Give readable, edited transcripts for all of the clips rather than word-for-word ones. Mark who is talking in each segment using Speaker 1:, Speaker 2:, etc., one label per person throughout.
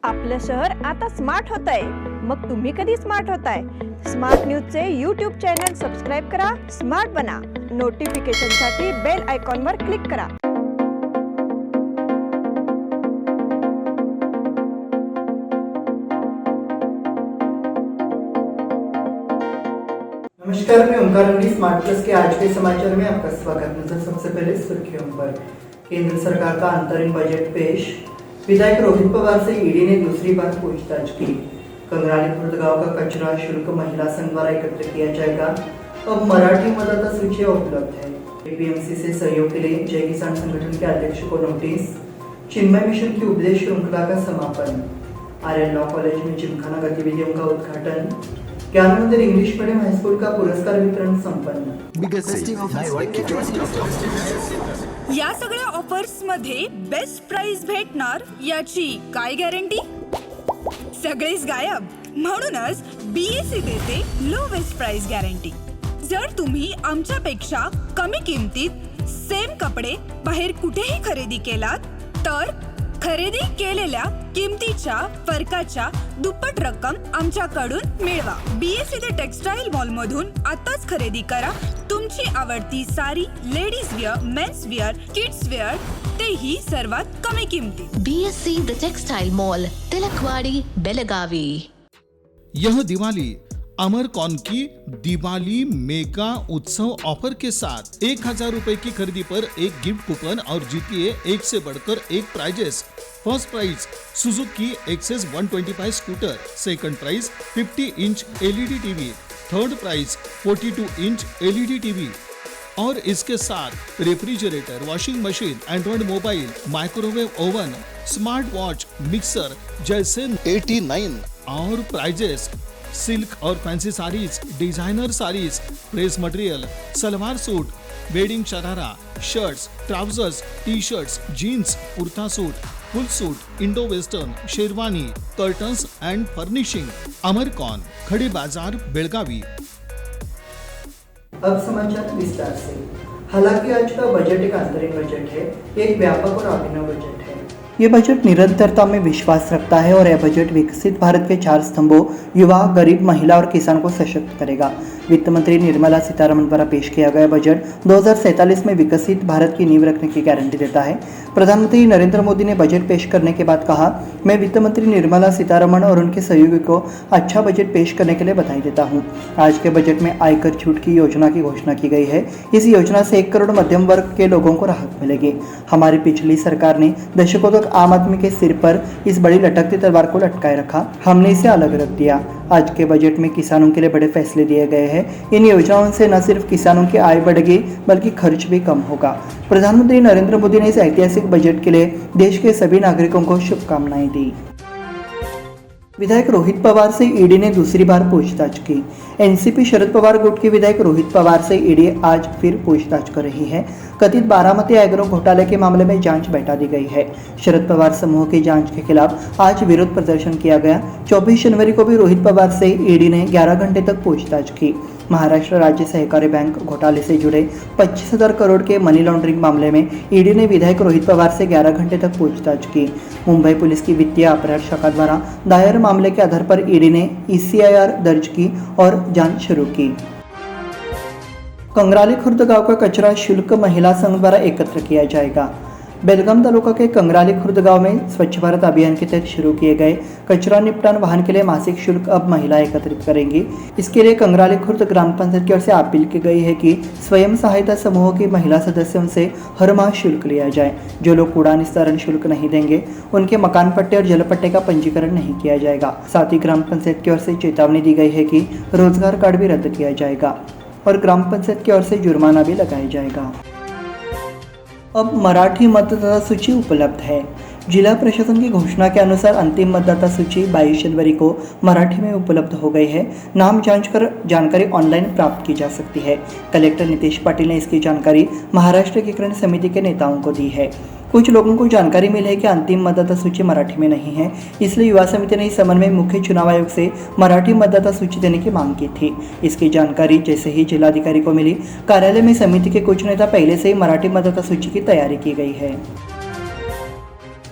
Speaker 1: आपलं शहर आता स्मार्ट होतंय. मग तुम्ही कधी स्मार्ट होताय? स्मार्ट न्यूजचे यूट्यूब चॅनल सबस्क्राईब करा, स्मार्ट बना. नोटिफिकेशनसाठी बेल आयकॉनवर क्लिक करा.
Speaker 2: नमस्कार, मैं ओंकार अंगड़ी स्मार्ट प्लस के आज के समाचार में आपका स्वागत। नजर सबसे पहले सुर्खियों पर। केंद्र सरकार का अंतरिम बजट पेश। विधायक रोहित पवार से ईडी ने दूसरी बार पूछताछ की। कंगराली खुर्द गांव का कचरा शुल्क महिला संघ द्वारा एकत्र किया जाएगा। अब मराठी मतदाता सूची उपलब्ध है। एपीएमसी से सहयोग के लिए जय किसान संगठन के अध्यक्ष को नोटिस। चिन्मय मिशन की उपदेश श्रृंखला का समापन। आर्यन लॉ कॉलेज में जिमखाना गतिविधियों का उद्घाटन। ज्ञान मंदिर इंग्लिश मीडियम हाईस्कूल का पुरस्कार वितरण संपन्न।
Speaker 3: या सगळ्या ऑफर्स मध्ये बेस्ट प्राइस भेटणार याची काय गॅरंटी? सगळेच गायब. म्हणूनच बीएससी देते लोवेस्ट प्राइस गॅरंटी. जर तुम्ही आमच्यापेक्षा कमी किमतीत सेम कपडे बाहेर कुठेही खरेदी केलात तर खरेदी केलेल्या किमतीच्या फरकाच्या दुप्पट रक्कम आमच्याकडून मिळवा. बीएससी द टेक्सटाईल मॉल मधून आताच खरेदी करा तुमची आवडती sari, ladies wear, men's wear, kids wear, तेही सर्वात कमी किमतीत.
Speaker 4: BSC the textile mall, Tilakwadi, Belagavi.
Speaker 5: यह दिवाली अमरकॉन की दिवाली मेगा उत्सव ऑफर के साथ 1000 रुपए की खरीदी पर एक गिफ्ट कूपन और जीतिए एक से बढ़कर एक prizes. First prize Suzuki Access 125 scooter, second prize 50 inch LED TV, third prize 42 inch LED TV और इसके साथ refrigerator, washing machine, android mobile, microwave oven, smart watch, mixer जैसे 89 और प्राइजेस. सिल्क और fancy saris, designer saris, dress material, salwar suit, wedding sharara, shirts, trousers, T shirts, jeans, kurta suit, full suit, Indo western, sherwani, curtains and furnishing. अमरकॉन, खड़ी बाजार, बेलगावी.
Speaker 2: अब समाचार विस्तार से। हालांकि आज का बजट एक अंतरिम बजट है, एक व्यापक और अभिनव बजट है। ये बजट निरंतरता में विश्वास रखता है और यह बजट विकसित भारत के 4 स्तंभों युवा, गरीब, महिला और किसान को सशक्त करेगा। वित्त मंत्री निर्मला सीतारमण द्वारा पेश किया गया बजट 2047 में विकसित भारत की नींव रखने की गारंटी देता है। प्रधानमंत्री नरेंद्र मोदी ने बजट पेश करने के बाद कहा, मैं वित्त मंत्री निर्मला सीतारमण और उनके सहयोगी को अच्छा बजट पेश करने के लिए बधाई देता हूँ। आज के बजट में आयकर छूट की योजना की घोषणा की गई है। इस योजना से 1 करोड़ मध्यम वर्ग के लोगों को राहत मिलेगी। हमारी पिछली सरकार ने दशकों तक आम आदमी के सिर पर इस बड़ी लटकती तलवार को लटकाए रखा, हमने इसे अलग रख दिया। आज के बजट में किसानों के लिए बड़े फैसले दिए गए हैं। इन योजनाओं से न सिर्फ किसानों की आय बढ़ेगी बल्कि खर्च भी कम होगा। प्रधानमंत्री नरेंद्र मोदी ने इस ऐतिहासिक बजट के लिए देश के सभी नागरिकों को शुभकामनाएं दी। विधायक रोहित पवार से ईडी ने दूसरी बार पूछताछ की। एनसीपी शरद पवार गुट के विधायक रोहित पवार से ईडी आज फिर पूछताछ कर रही है। कथित बारामती एग्रो घोटाले के मामले में जांच बैठा दी गई है। शरद पवार समूह की जांच के खिलाफ आज विरोध प्रदर्शन किया गया। 24 जनवरी को भी रोहित पवार से ईडी ने 11 घंटे तक पूछताछ की। महाराष्ट्र राज्य सहकारी बैंक घोटाले से जुड़े 25,000 करोड़ के मनी लॉन्ड्रिंग मामले में ईडी ने विधायक रोहित पवार से 11 घंटे तक पूछताछ की। मुंबई पुलिस की वित्तीय अपराध शाखा द्वारा दायर मामले के आधार पर ईडी ने ECIR दर्ज की और जांच शुरू की। कंगराली खुर्द गांव का कचरा शुल्क महिला संघ द्वारा एकत्र किया जाएगा। बेलगाम तालुका के कंगराली खुर्द गांव में स्वच्छ भारत अभियान के तहत शुरू किए गए कचरा निपटान वाहन के लिए मासिक शुल्क अब महिला एकत्रित करेंगी। इसके लिए कंगराली खुर्द ग्राम पंचायत की ओर से अपील की गई है कि स्वयं सहायता समूह की महिला सदस्यों से हर माह शुल्क लिया जाए। जो लोग कूड़ा निस्तारण शुल्क नहीं देंगे उनके मकान पट्टे और जल पट्टे का पंजीकरण नहीं किया जाएगा। साथ ही ग्राम पंचायत की ओर से चेतावनी दी गई है कि रोजगार कार्ड भी रद्द किया जाएगा और ग्राम पंचायत की ओर से जुर्माना भी लगाया जाएगा। अब मराठी मतदाता सूची उपलब्ध है। जिला प्रशासन की घोषणा के अनुसार अंतिम मतदाता सूची 22 जनवरी को मराठी में उपलब्ध हो गई है। नाम जांच कर जानकारी ऑनलाइन प्राप्त की जा सकती है। कलेक्टर नितेश पाटिल ने इसकी जानकारी महाराष्ट्र एकीकरण समिति के नेताओं को दी है। कुछ लोगों को जानकारी मिली है कि अंतिम मतदाता सूची मराठी में नहीं है, इसलिए युवा समिति ने इस संबंध में मुख्य चुनाव आयोग से मराठी मतदाता सूची देने की मांग की थी। इसकी जानकारी जैसे ही जिलाधिकारी को मिली, कार्यालय में समिति के कुछ नेता पहले से ही मराठी मतदाता सूची की तैयारी की गई है।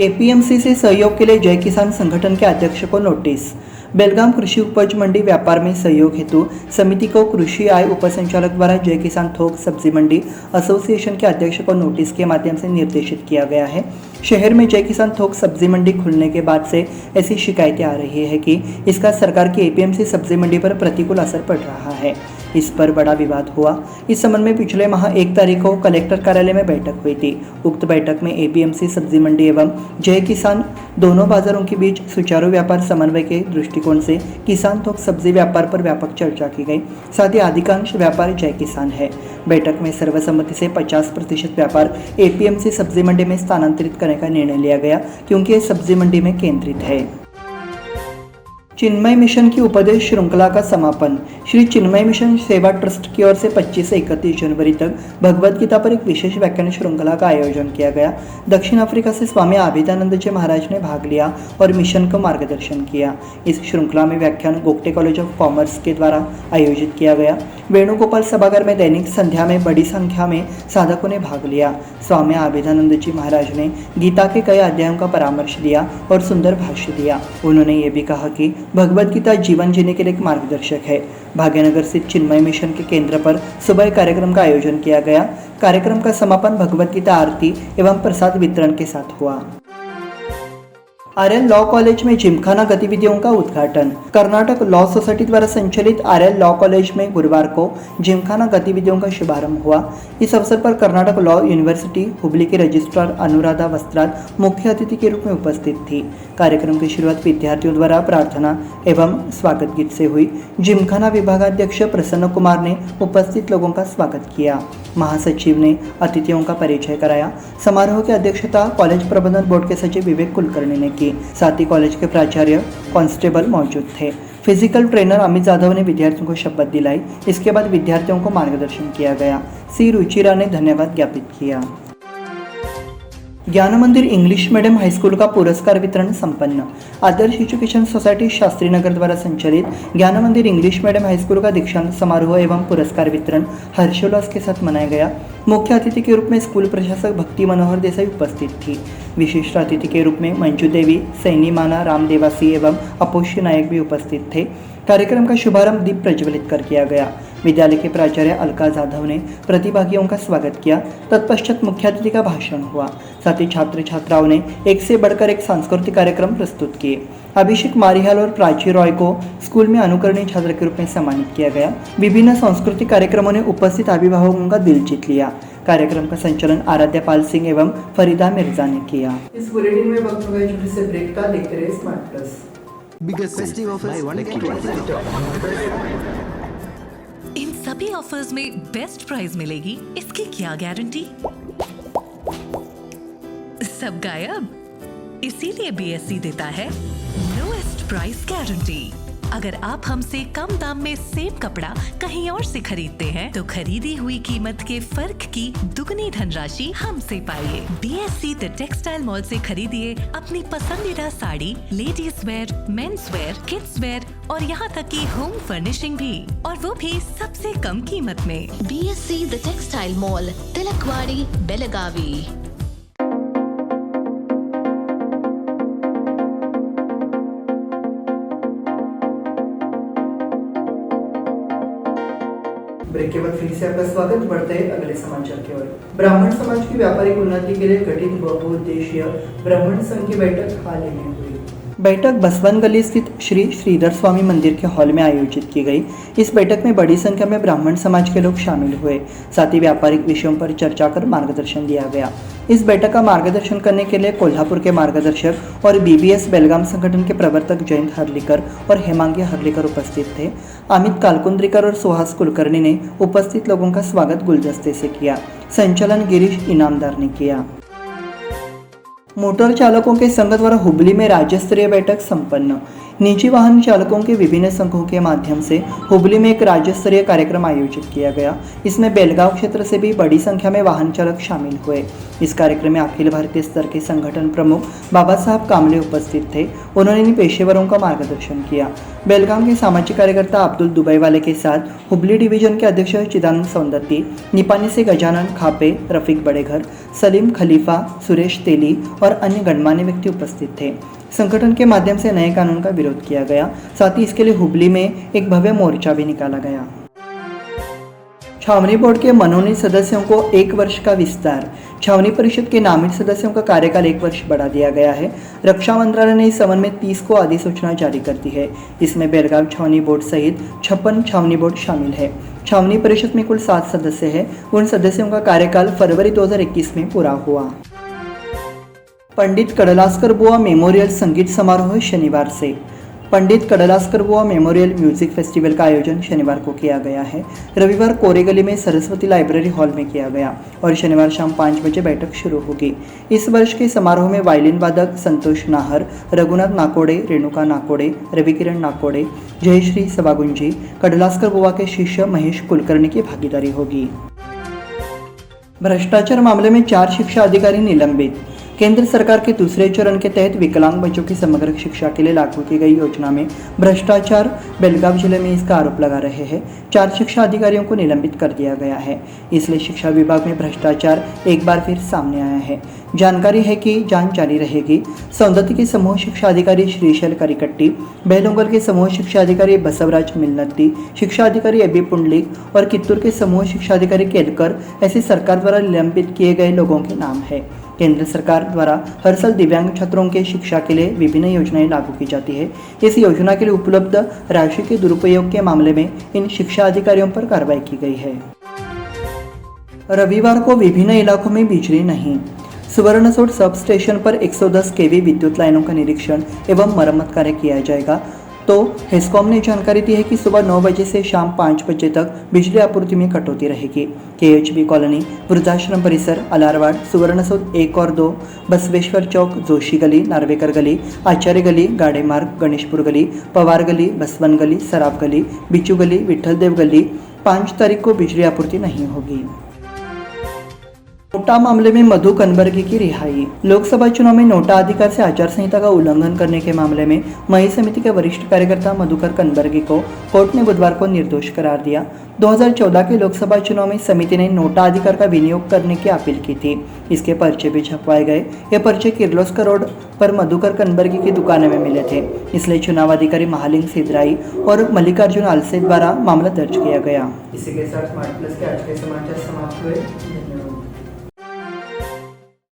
Speaker 2: एपीएमसी से सहयोग के लिए जय किसान संगठन के अध्यक्ष को नोटिस। बेलगाम कृषि उपज मंडी व्यापार में सहयोग हेतु समिति को कृषि आय उपसंचालक द्वारा जय किसान थोक सब्जी मंडी एसोसिएशन के अध्यक्ष को नोटिस के माध्यम से निर्देशित किया गया है। शहर में जय किसान थोक सब्जी मंडी खुलने के बाद से ऐसी शिकायतें आ रही है कि इसका सरकार की एपीएमसी सब्जी मंडी पर प्रतिकूल असर पड़ रहा है। इस पर बड़ा विवाद हुआ। इस संबंध में पिछले माह 1 तारीख को कलेक्टर कार्यालय में बैठक हुई थी। उक्त बैठक में एपीएमसी सब्जी मंडी एवं जय किसान दोनों बाजारों के बीच सुचारू व्यापार समन्वय के दृष्टिकोण से किसान थोक सब्जी व्यापार पर व्यापक चर्चा की गई। साथ ही अधिकांश व्यापार जय किसान है। बैठक में सर्वसम्मति से 50% व्यापार एपीएमसी सब्जी मंडी में स्थानांतरित करने का निर्णय लिया गया, क्योंकि ये सब्जी मंडी में केंद्रित है। चिन्मय मिशन की उपदेश श्रृंखला का समापन। श्री चिन्मय मिशन सेवा ट्रस्ट की ओर से 25 से 31 जनवरी तक भगवद गीता पर एक विशेष व्याख्यान श्रृंखला का आयोजन किया गया। दक्षिण अफ्रीका से स्वामी आभिदानंद जी महाराज ने भाग लिया और मिशन को मार्गदर्शन किया। इस श्रृंखला में व्याख्यान गोगटे कॉलेज ऑफ कॉमर्स के द्वारा आयोजित किया गया। वेणुगोपाल सभागार में दैनिक संध्या में बड़ी संख्या में साधकों ने भाग लिया। स्वामी आभिदानंद जी महाराज ने गीता के कई अध्यायों का परामर्श दिया और सुंदर भाष्य दिया। उन्होंने ये भी कहा कि भगवद गीता जीवन जीने के लिए एक मार्गदर्शक है। भाग्यनगर स्थित चिन्मय मिशन के केंद्र पर सुबह कार्यक्रम का आयोजन किया गया। कार्यक्रम का समापन भगवद गीता आरती एवं प्रसाद वितरण के साथ हुआ। आर्यन लॉ कॉलेज में जिमखाना गतिविधियों का उद्घाटन। कर्नाटक लॉ सोसाइटी द्वारा संचालित आर्यन लॉ कॉलेज में गुरुवार को जिमखाना गतिविधियों का शुभारंभ हुआ। इस अवसर पर कर्नाटक लॉ यूनिवर्सिटी हुबली के रजिस्ट्रार अनुराधा वस्त्राद मुख्य अतिथि के रूप में उपस्थित थी। कार्यक्रम की शुरुआत विद्यार्थियों द्वारा प्रार्थना एवं स्वागत गीत से हुई। जिमखाना विभागाध्यक्ष प्रसन्न कुमार ने उपस्थित लोगों का स्वागत किया। महासचिव ने अतिथियों का परिचय कराया। समारोह की अध्यक्षता कॉलेज प्रबंधन बोर्ड के सचिव विवेक कुलकर्णी ने की। साथ ही कॉलेज के प्राचार्य कांस्टेबल मौजूद थे। फिजिकल ट्रेनर अमित जाधव ने विद्यार्थियों को शपथ दिलाई। इसके बाद विद्यार्थियों को मार्गदर्शन किया गया। सी रुचिरा ने धन्यवाद ज्ञापित किया। ज्ञान मंदिर इंग्लिश मीडियम हाईस्कूल का पुरस्कार वितरण संपन्न। आदर्श एजुकेशन सोसाइटी शास्त्री नगर द्वारा संचालित ज्ञान मंदिर इंग्लिश मीडियम हाईस्कूल का दीक्षांत समारोह एवं पुरस्कार वितरण हर्षोल्लास के साथ मनाया गया। मुख्य अतिथि के रूप में स्कूल प्रशासक भक्ति मनोहर देसाई उपस्थित थी। विशिष्ट अतिथि के रूप में मंजू देवी, सैनी माना, राम देवासी एवं अपोष्य नायक भी उपस्थित थे। कार्यक्रम का शुभारंभ दीप प्रज्वलित कर किया गया। विद्यालय के प्राचार्य अलका जाधव ने प्रतिभागियों का स्वागत किया। तत्पश्चात मुख्य अतिथि का भाषण हुआ। साथ ही छात्र छात्राओं ने एक से बढ़कर एक सांस्कृतिक कार्यक्रम प्रस्तुत किए। अभिषेक मारिहाल और प्राची रॉय को स्कूल में अनुकरणीय छात्र के रूप में सम्मानित किया गया। विभिन्न सांस्कृतिक कार्यक्रमों ने उपस्थित अभिभावकों का दिल जीत लिया। कार्यक्रम का संचालन आराध्या पाल सिंह एवं फरीदा मिर्जा ने किया। इस बुलेटिन में वक्त हो गया छोटे से ब्रेक का। देखते रहिए स्मार्ट प्लस।
Speaker 6: इन सभी ऑफर्स में बेस्ट प्राइस मिलेगी, इसकी क्या गारंटी? सब गायब। इसीलिए बीएससी देता है लोएस्ट प्राइस गारंटी। अगर आप हमसे कम दाम में सेम कपड़ा कहीं और से खरीदते हैं तो खरीदी हुई कीमत के फर्क की दुगनी धनराशि हमसे पाइए। बीएससी द टेक्सटाइल मॉल से खरीदिए अपनी पसंदीदा sari, ladies wear, men's wear, kids where और यहाँ तक की होम फर्निशिंग भी, और वो भी सबसे कम कीमत में।
Speaker 4: BSC the textile mall, Tilakwadi, Belagavi.
Speaker 2: Break के बाद फिर से आपका स्वागत। बढ़ते हैं अगले समाचार की ओर। ब्राह्मण समाज की व्यापारिक उन्नति के लिए गठित बहुउद्देशीय ब्राह्मण संघ की बैठक हाल ही में हुई। बैठक बसवन गली स्थित श्री श्रीधर स्वामी मंदिर के हॉल में आयोजित की गई। इस बैठक में बड़ी संख्या में ब्राह्मण समाज के लोग शामिल हुए। साथ ही व्यापारिक विषयों पर चर्चा कर मार्गदर्शन दिया गया। इस बैठक का मार्गदर्शन करने के लिए कोल्हापुर के मार्गदर्शक और बीबीएस बेलगाम संगठन के प्रवर्तक जयंत हर्लीकर और हेमांगी हर्लीकर उपस्थित थे। अमित कालकुंद्रीकर और सुहास कुलकर्णी ने उपस्थित लोगों का स्वागत गुलदस्ते से किया। संचालन गिरीश इनामदार ने किया। मोटर चालकों के संघ द्वारा हुबली में राज्य स्तरीय बैठक संपन्न। निजी वाहन चालकों के विभिन्न संघों के माध्यम से हुबली में एक राज्य स्तरीय कार्यक्रम आयोजित किया गया। इसमें बेलगांव क्षेत्र से भी बड़ी संख्या में वाहन चालक शामिल हुए। इस कार्यक्रम में अखिल भारतीय स्तर के संगठन प्रमुख बाबा साहब कामले उपस्थित थे। उन्होंने इन पेशेवरों का मार्गदर्शन किया। बेलगाम के सामाजिक कार्यकर्ता अब्दुल दुबईवाले के साथ हुबली डिवीजन के अध्यक्ष चिदानंद सौंदत्ती, निपानी से गजानन खापे, रफीक बड़ेघर, सलीम खलीफा, सुरेश तेली और अन्य गणमान्य व्यक्ति उपस्थित थे। संगठन के माध्यम से नए कानून का विरोध किया गया। साथ ही इसके लिए हुबली में एक भव्य मोर्चा भी निकाला गया। छावनी बोर्ड के मनोनीत सदस्यों को 1 वर्ष का विस्तार। छावनी परिषद के नामित सदस्यों का कार्यकाल 1 वर्ष बढ़ा दिया गया है। रक्षा मंत्रालय ने इस संबंध में 30 को अधिसूचना जारी कर दी है। इसमें बेलगाव छावनी बोर्ड सहित 56 छावनी बोर्ड शामिल है। छावनी परिषद में कुल 7 सदस्य हैं। उन सदस्यों का कार्यकाल फरवरी 2021 में पूरा हुआ। पंडित कडलास्कर बुआ मेमोरियल संगीत समारोह शनिवार से। पंडित कडलास्कर बुआ मेमोरियल म्यूजिक फेस्टिवल का आयोजन शनिवार को किया गया है। रविवार कोरेगली में सरस्वती लाइब्रेरी हॉल में किया गया और शनिवार शाम 5 बजे बैठक शुरू होगी। इस वर्ष के समारोह में वायलिन वादक संतोष नाहर, रघुनाथ नाकोड़े, रेणुका नाकोड़े, रविकिरण नाकोड़े, जयश्री सवागुंजी, कडलास्कर बुआ के शिष्य महेश कुलकर्णी की भागीदारी होगी। भ्रष्टाचार मामले में 4 शिक्षा अधिकारी निलंबित। केंद्र सरकार के दूसरे चरण के तहत विकलांग बच्चों की समग्र शिक्षा के लिए लागू की गई योजना में भ्रष्टाचार, बेलगाव जिले में इसका आरोप लगा रहे हैं 4 शिक्षा अधिकारियों को निलंबित कर दिया गया है। इसलिए शिक्षा विभाग में भ्रष्टाचार एक बार फिर सामने आया है। जानकारी है कि जांच जारी रहेगी। सौंदत्ती के समूह शिक्षा अधिकारी श्रीशैल करिकट्टी, बेलोंगल के समूह शिक्षा अधिकारी बसवराज मिलनत्ती, शिक्षा अधिकारी अबी पुंडलिक और कित्तूर के समूह शिक्षा अधिकारी केलकर ऐसे सरकार द्वारा निलंबित किए गए लोगों के नाम है। केंद्र सरकार द्वारा हर साल दिव्यांग छात्रों के शिक्षा के लिए विभिन्न योजनाएं लागू की जाती है। इस योजना के लिए उपलब्ध राशि के दुरुपयोग के मामले में इन शिक्षा अधिकारियों पर कार्रवाई की गई है। रविवार को विभिन्न इलाकों में बिजली नहीं। सुवर्णसोड सब स्टेशन पर 110 केवी विद्युत लाइनों का निरीक्षण एवं मरम्मत कार्य किया जाएगा। तो हेस्कॉम ने जानकारी दी है कि सुबह 9 बजे से शाम 5 बजे तक बिजली आपूर्ति में कटौती रहेगी। KHB कॉलोनी, वृद्धाश्रम परिसर, अलारवाड़, सुवर्णसोद 1 और 2, बसवेश्वर चौक, जोशी गली, नार्वेकर गली, आचार्य गली, गाड़े मार्ग, गणेशपुर गली, पवार गली, बसवन गली, सराफ गली, बिचू गली, विठ्ठलदेव गली 5 तारीख को बिजली आपूर्ति नहीं होगी। नोटा मामले में मधु कनबर्गी की रिहाई। लोकसभा चुनाव में नोटा अधिकार से आचार संहिता का उल्लंघन करने के मामले में मही समिति के वरिष्ठ कार्यकर्ता मधुकर कनबर्गी को कोर्ट ने बुधवार को निर्दोष करार दिया। 2014 के लोकसभा चुनाव में समिति ने नोटा अधिकार का विनियोग करने की अपील की थी। इसके पर्चे भी छपवाए गए। ये पर्चे किर्लोस्कर रोड पर मधुकर कनबर्गी की दुकान में मिले थे। इसलिए चुनाव अधिकारी महालिंग सिद्राई और मल्लिकार्जुन आलसे द्वारा मामला दर्ज किया गया। इसी के साथ स्मार्ट प्लस के आज के समाचार समाप्त हुए।